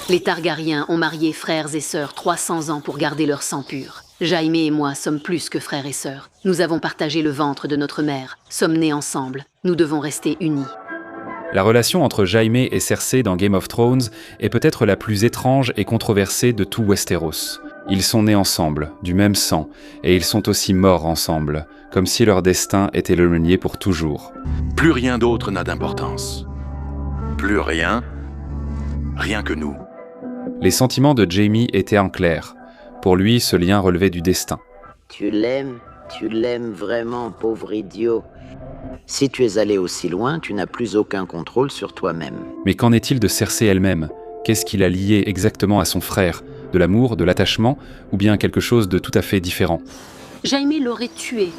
Les Targaryens ont marié frères et sœurs 300 ans pour garder leur sang pur. Jaime et moi sommes plus que frères et sœurs. Nous avons partagé le ventre de notre mère, sommes nés ensemble. Nous devons rester unis. La relation entre Jaime et Cersei dans Game of Thrones est peut-être la plus étrange et controversée de tout Westeros. Ils sont nés ensemble, du même sang, et ils sont aussi morts ensemble, comme si leur destin était le lié pour toujours. Plus rien d'autre n'a d'importance. Plus rien, rien que nous. Les sentiments de Jaime étaient en clair. Pour lui, ce lien relevait du destin. Tu l'aimes vraiment, pauvre idiot. Si tu es allé aussi loin, tu n'as plus aucun contrôle sur toi-même. Mais qu'en est-il de Cersei elle-même ? Qu'est-ce qui la liait exactement à son frère ? De l'amour, de l'attachement, ou bien quelque chose de tout à fait différent ? Jaime l'aurait tué.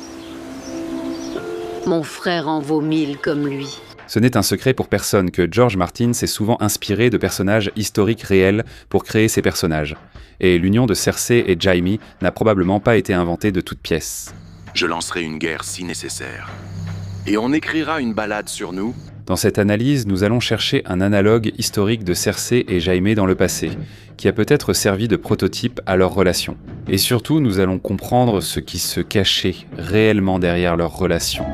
Mon frère en vaut 1000 comme lui. Ce n'est un secret pour personne que George Martin s'est souvent inspiré de personnages historiques réels pour créer ses personnages. Et l'union de Cersei et Jaime n'a probablement pas été inventée de toutes pièces. Je lancerai une guerre si nécessaire. Et on écrira une ballade sur nous. Dans cette analyse, nous allons chercher un analogue historique de Cersei et Jaime dans le passé, qui a peut-être servi de prototype à leur relation. Et surtout, nous allons comprendre ce qui se cachait réellement derrière leur relation.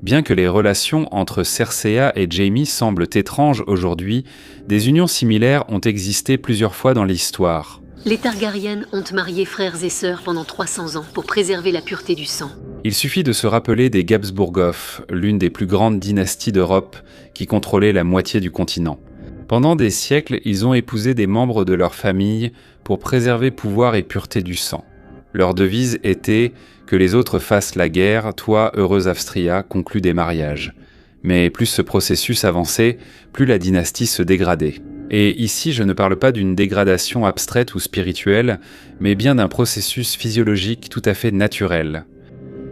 Bien que les relations entre Cersei et Jaime semblent étranges aujourd'hui, des unions similaires ont existé plusieurs fois dans l'histoire. Les Targaryennes ont marié frères et sœurs pendant 300 ans pour préserver la pureté du sang. Il suffit de se rappeler des Gabsburgov, l'une des plus grandes dynasties d'Europe qui contrôlait la moitié du continent. Pendant des siècles, ils ont épousé des membres de leur famille pour préserver pouvoir et pureté du sang. Leur devise était « Que les autres fassent la guerre, toi, heureuse Avstria, conclus des mariages ». Mais plus ce processus avançait, plus la dynastie se dégradait. Et ici, je ne parle pas d'une dégradation abstraite ou spirituelle, mais bien d'un processus physiologique tout à fait naturel.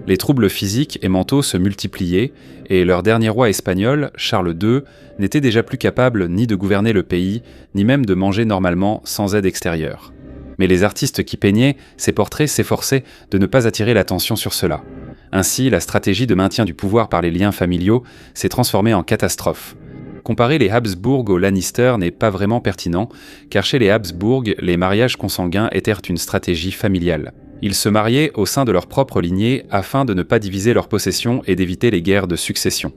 Les troubles physiques et mentaux se multipliaient, et leur dernier roi espagnol, Charles II, n'était déjà plus capable ni de gouverner le pays, ni même de manger normalement sans aide extérieure. Mais les artistes qui peignaient ces portraits s'efforçaient de ne pas attirer l'attention sur cela. Ainsi, la stratégie de maintien du pouvoir par les liens familiaux s'est transformée en catastrophe. Comparer les Habsbourg aux Lannister n'est pas vraiment pertinent, car chez les Habsbourg, les mariages consanguins étaient une stratégie familiale. Ils se mariaient au sein de leur propre lignée afin de ne pas diviser leurs possessions et d'éviter les guerres de succession.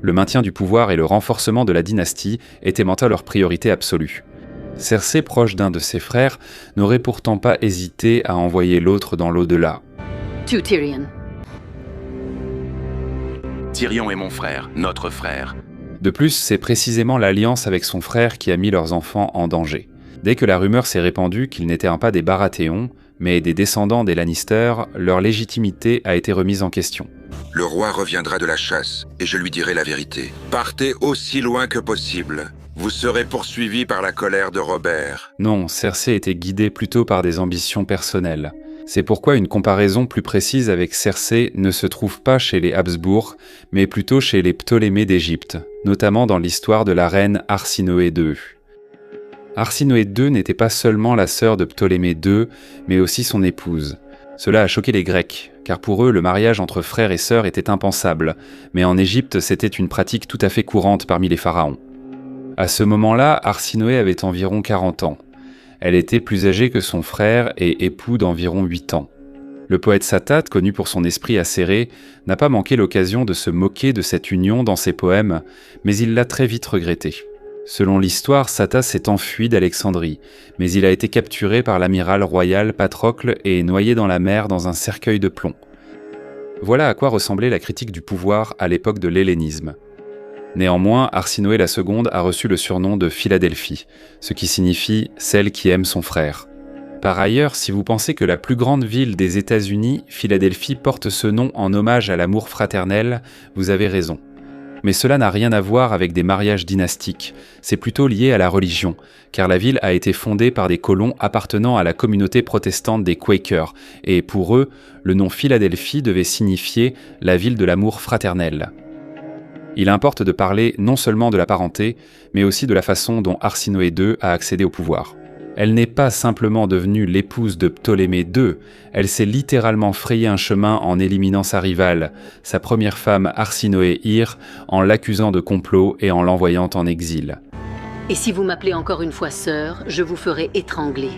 Le maintien du pouvoir et le renforcement de la dynastie étaient maintenant leur priorité absolue. Cersei, proche d'un de ses frères, n'aurait pourtant pas hésité à envoyer l'autre dans l'au-delà. Tu Tyrion. Tyrion est mon frère, notre frère. De plus, c'est précisément l'alliance avec son frère qui a mis leurs enfants en danger. Dès que la rumeur s'est répandue qu'ils n'étaient pas des Baratheons, mais des descendants des Lannister, leur légitimité a été remise en question. Le roi reviendra de la chasse, et je lui dirai la vérité. Partez aussi loin que possible. Vous serez poursuivi par la colère de Robert. Non, Cersei était guidée plutôt par des ambitions personnelles. C'est pourquoi une comparaison plus précise avec Cersei ne se trouve pas chez les Habsbourg, mais plutôt chez les Ptolémées d'Égypte, notamment dans l'histoire de la reine Arsinoé II. Arsinoé II n'était pas seulement la sœur de Ptolémée II, mais aussi son épouse. Cela a choqué les Grecs, car pour eux, le mariage entre frères et sœurs était impensable, mais en Égypte, c'était une pratique tout à fait courante parmi les pharaons. À ce moment-là, Arsinoé avait environ 40 ans. Elle était plus âgée que son frère et époux d'environ 8 ans. Le poète Satate, connu pour son esprit acéré, n'a pas manqué l'occasion de se moquer de cette union dans ses poèmes, mais il l'a très vite regretté. Selon l'histoire, Satate s'est enfui d'Alexandrie, mais il a été capturé par l'amiral royal Patrocle et noyé dans la mer dans un cercueil de plomb. Voilà à quoi ressemblait la critique du pouvoir à l'époque de l'hellénisme. Néanmoins, Arsinoé II a reçu le surnom de Philadelphie, ce qui signifie « celle qui aime son frère ». Par ailleurs, si vous pensez que la plus grande ville des États-Unis, Philadelphie, porte ce nom en hommage à l'amour fraternel, vous avez raison. Mais cela n'a rien à voir avec des mariages dynastiques, c'est plutôt lié à la religion, car la ville a été fondée par des colons appartenant à la communauté protestante des Quakers, et pour eux, le nom Philadelphie devait signifier « la ville de l'amour fraternel ». Il importe de parler non seulement de la parenté, mais aussi de la façon dont Arsinoé II a accédé au pouvoir. Elle n'est pas simplement devenue l'épouse de Ptolémée II, elle s'est littéralement frayé un chemin en éliminant sa rivale, sa première femme Arsinoé Ir, en l'accusant de complot et en l'envoyant en exil. Et si vous m'appelez encore une fois sœur, je vous ferai étrangler.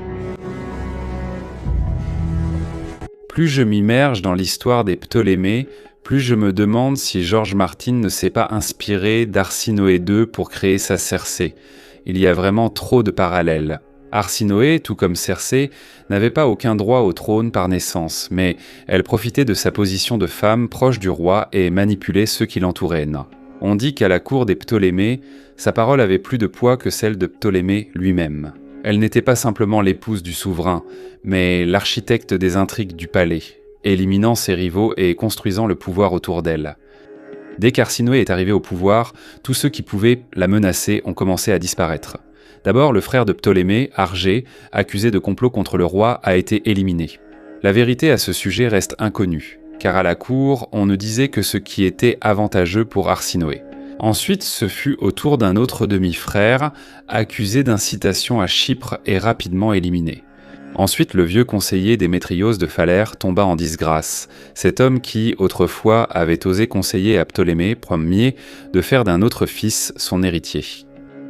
Plus je m'immerge dans l'histoire des Ptolémées, plus je me demande si George Martin ne s'est pas inspiré d'Arsinoé II pour créer sa Cersei. Il y a vraiment trop de parallèles. Arsinoé, tout comme Cersei, n'avait pas aucun droit au trône par naissance, mais elle profitait de sa position de femme proche du roi et manipulait ceux qui l'entouraient. On dit qu'à la cour des Ptolémées, sa parole avait plus de poids que celle de Ptolémée lui-même. Elle n'était pas simplement l'épouse du souverain, mais l'architecte des intrigues du palais, éliminant ses rivaux et construisant le pouvoir autour d'elle. Dès qu'Arsinoé est arrivé au pouvoir, tous ceux qui pouvaient la menacer ont commencé à disparaître. D'abord, le frère de Ptolémée, Argée, accusé de complot contre le roi, a été éliminé. La vérité à ce sujet reste inconnue, car à la cour, on ne disait que ce qui était avantageux pour Arsinoé. Ensuite, ce fut au tour d'un autre demi-frère, accusé d'incitation à Chypre et rapidement éliminé. Ensuite, le vieux conseiller Démétrios de Phalère tomba en disgrâce, cet homme qui, autrefois, avait osé conseiller à Ptolémée Ier de faire d'un autre fils son héritier.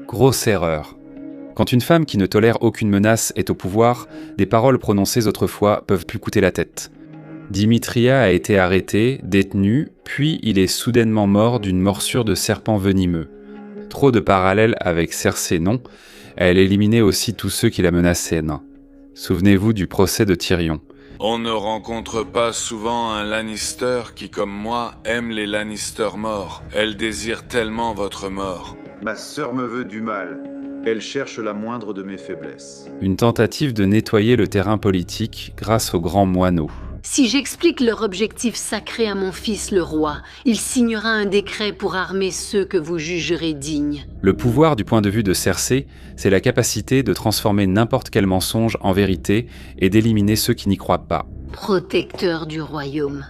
Grosse erreur. Quand une femme qui ne tolère aucune menace est au pouvoir, des paroles prononcées autrefois peuvent plus coûter la tête. Dimitria a été arrêté, détenu, puis il est soudainement mort d'une morsure de serpent venimeux. Trop de parallèles avec Cersei, non. Elle éliminait aussi tous ceux qui la menaçaient, non. Souvenez-vous du procès de Tyrion. On ne rencontre pas souvent un Lannister qui, comme moi, aime les Lannister morts. Elle désire tellement votre mort. Ma sœur me veut du mal. Elle cherche la moindre de mes faiblesses. Une tentative de nettoyer le terrain politique grâce aux grands moineaux. Si j'explique leur objectif sacré à mon fils le roi, il signera un décret pour armer ceux que vous jugerez dignes. Le pouvoir du point de vue de Cersei, c'est la capacité de transformer n'importe quel mensonge en vérité et d'éliminer ceux qui n'y croient pas. Protecteur du royaume.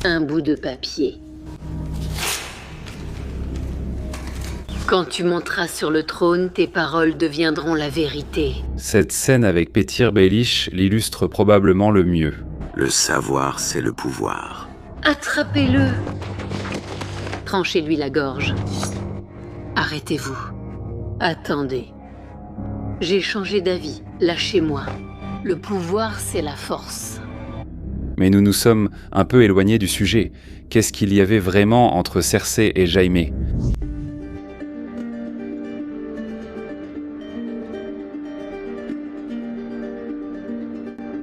Un bout de papier. Quand tu monteras sur le trône, tes paroles deviendront la vérité. Cette scène avec Petyr Baelish l'illustre probablement le mieux. Le savoir, c'est le pouvoir. Attrapez-le. Tranchez-lui la gorge. Arrêtez-vous. Attendez. J'ai changé d'avis. Lâchez-moi. Le pouvoir, c'est la force. Mais nous nous sommes un peu éloignés du sujet. Qu'est-ce qu'il y avait vraiment entre Cersei et Jaime ?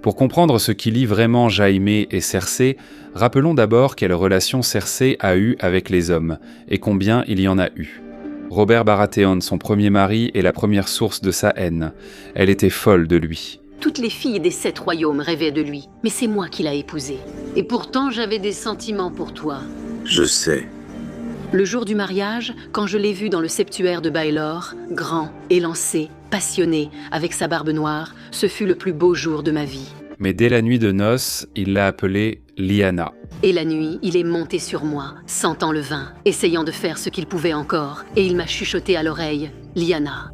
Pour comprendre ce qui lie vraiment Jaime et Cersei, rappelons d'abord quelle relation Cersei a eue avec les hommes, et combien il y en a eu. Robert Baratheon, son premier mari, est la première source de sa haine. Elle était folle de lui. Toutes les filles des 7 royaumes rêvaient de lui, mais c'est moi qui l'ai épousé. Et pourtant, j'avais des sentiments pour toi. Je sais. Le jour du mariage, quand je l'ai vu dans le septuaire de Baelor, grand, élancé, passionné, avec sa barbe noire, ce fut le plus beau jour de ma vie. Mais dès la nuit de noces, il l'a appelée Lyanna. Et la nuit, il est monté sur moi, sentant le vin, essayant de faire ce qu'il pouvait encore, et il m'a chuchoté à l'oreille, « Lyanna ».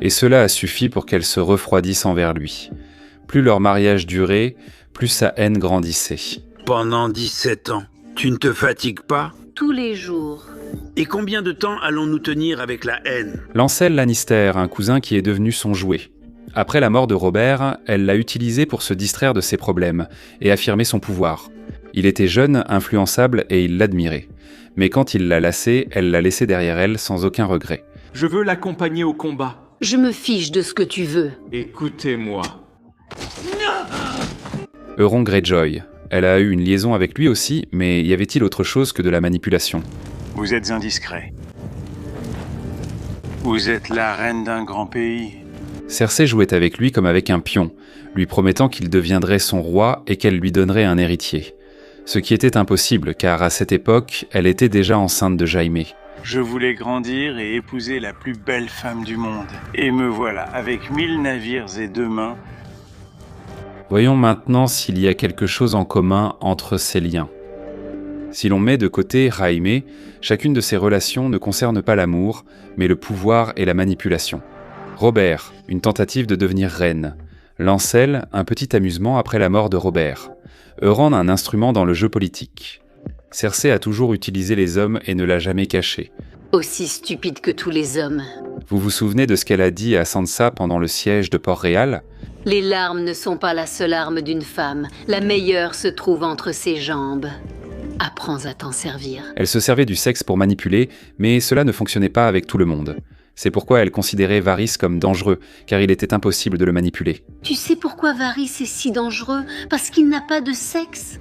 Et cela a suffi pour qu'elle se refroidisse envers lui. Plus leur mariage durait, plus sa haine grandissait. Pendant 17 ans, tu ne te fatigues pas ? Tous les jours. Et combien de temps allons-nous tenir avec la haine ? Lancel Lannister, un cousin qui est devenu son jouet. Après la mort de Robert, elle l'a utilisé pour se distraire de ses problèmes et affirmer son pouvoir. Il était jeune, influençable et il l'admirait. Mais quand il l'a lassé, elle l'a laissé derrière elle sans aucun regret. Je veux l'accompagner au combat. Je me fiche de ce que tu veux. Écoutez-moi. Euron Greyjoy. Elle a eu une liaison avec lui aussi, mais y avait-il autre chose que de la manipulation ? Vous êtes indiscret. Vous êtes la reine d'un grand pays. Cersei jouait avec lui comme avec un pion, lui promettant qu'il deviendrait son roi et qu'elle lui donnerait un héritier. Ce qui était impossible, car à cette époque, elle était déjà enceinte de Jaime. Je voulais grandir et épouser la plus belle femme du monde. Et me voilà, avec 1000 navires et 2 mains. Voyons maintenant s'il y a quelque chose en commun entre ces liens. Si l'on met de côté Jaime, chacune de ces relations ne concerne pas l'amour, mais le pouvoir et la manipulation. Robert, une tentative de devenir reine. Lancel, un petit amusement après la mort de Robert. Euron, un instrument dans le jeu politique. Cersei a toujours utilisé les hommes et ne l'a jamais caché. Aussi stupide que tous les hommes. Vous vous souvenez de ce qu'elle a dit à Sansa pendant le siège de Port-Réal ? Les larmes ne sont pas la seule arme d'une femme. La meilleure se trouve entre ses jambes. Apprends à t'en servir. Elle se servait du sexe pour manipuler, mais cela ne fonctionnait pas avec tout le monde. C'est pourquoi elle considérait Varys comme dangereux, car il était impossible de le manipuler. Tu sais pourquoi Varys est si dangereux? Parce qu'il n'a pas de sexe.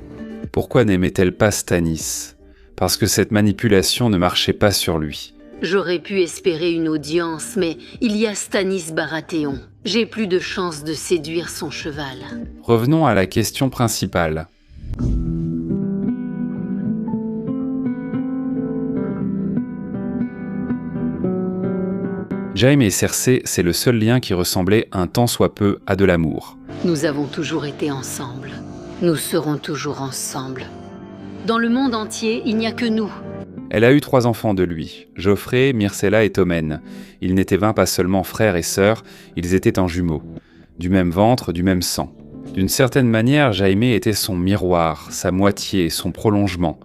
Pourquoi n'aimait-elle pas Stannis? Parce que cette manipulation ne marchait pas sur lui. J'aurais pu espérer une audience, mais il y a Stannis Baratheon. J'ai plus de chance de séduire son cheval. Revenons à la question principale. Jaime et Cersei, c'est le seul lien qui ressemblait un tant soit peu à de l'amour. Nous avons toujours été ensemble. Nous serons toujours ensemble. Dans le monde entier, il n'y a que nous. Elle a eu 3 enfants de lui, Joffrey, Myrcella et Tommen. Ils n'étaient pas seulement frères et sœurs, ils étaient en jumeaux. Du même ventre, du même sang. D'une certaine manière, Jaime était son miroir, sa moitié, son prolongement.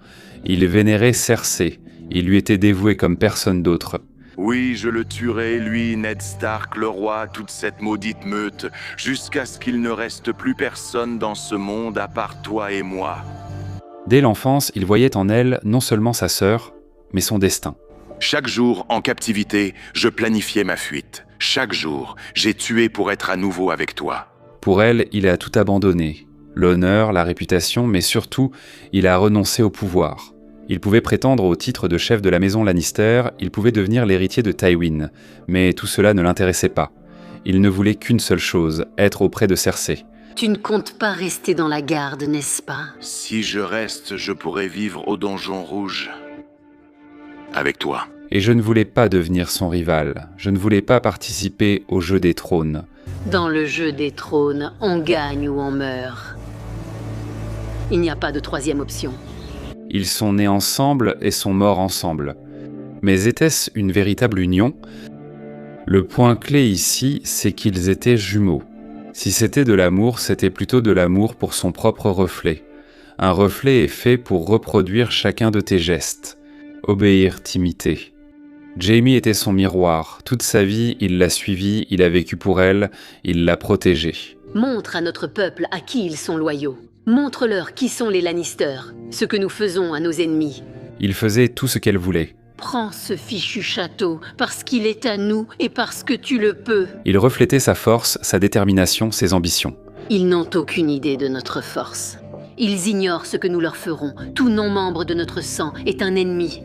Il vénérait Cersei, il lui était dévoué comme personne d'autre. Oui, je le tuerai, lui, Ned Stark, le roi, toute cette maudite meute, jusqu'à ce qu'il ne reste plus personne dans ce monde à part toi et moi. Dès l'enfance, il voyait en elle non seulement sa sœur, mais son destin. Chaque jour, en captivité, je planifiais ma fuite. Chaque jour, j'ai tué pour être à nouveau avec toi. Pour elle, il a tout abandonné. L'honneur, la réputation, mais surtout, il a renoncé au pouvoir. Il pouvait prétendre au titre de chef de la maison Lannister, il pouvait devenir l'héritier de Tywin, mais tout cela ne l'intéressait pas. Il ne voulait qu'une seule chose, être auprès de Cersei. Tu ne comptes pas rester dans la garde, n'est-ce pas? Si je reste, je pourrais vivre au Donjon Rouge. Avec toi. Et je ne voulais pas devenir son rival, je ne voulais pas participer au jeu des trônes. Dans le jeu des trônes, on gagne ou on meurt. Il n'y a pas de troisième option. Ils sont nés ensemble et sont morts ensemble. Mais était-ce une véritable union? Le point clé ici, c'est qu'ils étaient jumeaux. Si c'était de l'amour, c'était plutôt de l'amour pour son propre reflet. Un reflet est fait pour reproduire chacun de tes gestes. Obéir, t'imiter. Jaime était son miroir. Toute sa vie, il l'a suivie, il a vécu pour elle, il l'a protégée. Montre à notre peuple à qui ils sont loyaux. Montre-leur qui sont les Lannister, ce que nous faisons à nos ennemis. Il faisait tout ce qu'elle voulait. Prends ce fichu château, parce qu'il est à nous et parce que tu le peux. Il reflétait sa force, sa détermination, ses ambitions. Ils n'ont aucune idée de notre force. Ils ignorent ce que nous leur ferons. Tout non-membre de notre sang est un ennemi.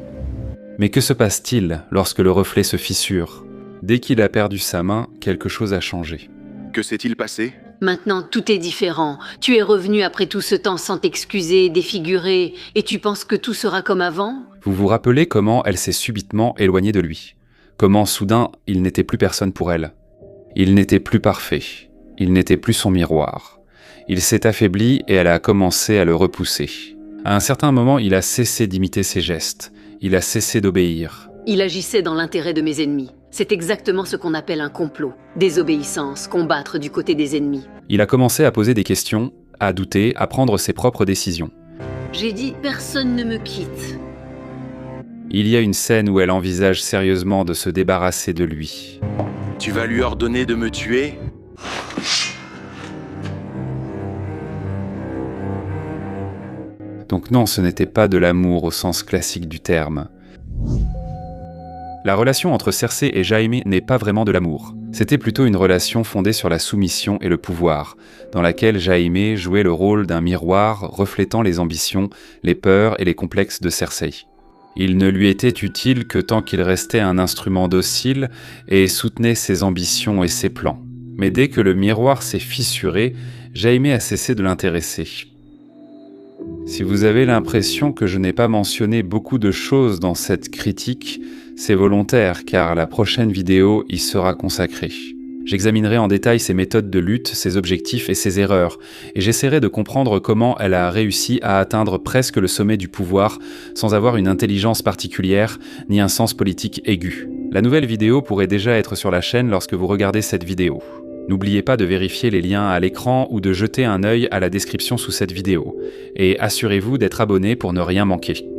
Mais que se passe-t-il lorsque le reflet se fissure? Dès qu'il a perdu sa main, quelque chose a changé. Que s'est-il passé? Maintenant, tout est différent. Tu es revenu après tout ce temps sans t'excuser, défiguré, et tu penses que tout sera comme avant? Vous vous rappelez comment elle s'est subitement éloignée de lui? Comment soudain, il n'était plus personne pour elle? Il n'était plus parfait. Il n'était plus son miroir. Il s'est affaibli et elle a commencé à le repousser. À un certain moment, il a cessé d'imiter ses gestes. Il a cessé d'obéir. Il agissait dans l'intérêt de mes ennemis. C'est exactement ce qu'on appelle un complot. Désobéissance, combattre du côté des ennemis. Il a commencé à poser des questions, à douter, à prendre ses propres décisions. J'ai dit « personne ne me quitte ». Il y a une scène où elle envisage sérieusement de se débarrasser de lui. Tu vas lui ordonner de me tuer? Donc non, ce n'était pas de l'amour au sens classique du terme. La relation entre Cersei et Jaime n'est pas vraiment de l'amour. C'était plutôt une relation fondée sur la soumission et le pouvoir, dans laquelle Jaime jouait le rôle d'un miroir reflétant les ambitions, les peurs et les complexes de Cersei. Il ne lui était utile que tant qu'il restait un instrument docile et soutenait ses ambitions et ses plans. Mais dès que le miroir s'est fissuré, Jaime a cessé de l'intéresser. Si vous avez l'impression que je n'ai pas mentionné beaucoup de choses dans cette critique, c'est volontaire car la prochaine vidéo y sera consacrée. J'examinerai en détail ses méthodes de lutte, ses objectifs et ses erreurs, et j'essaierai de comprendre comment elle a réussi à atteindre presque le sommet du pouvoir sans avoir une intelligence particulière ni un sens politique aigu. La nouvelle vidéo pourrait déjà être sur la chaîne lorsque vous regardez cette vidéo. N'oubliez pas de vérifier les liens à l'écran ou de jeter un œil à la description sous cette vidéo, et assurez-vous d'être abonné pour ne rien manquer.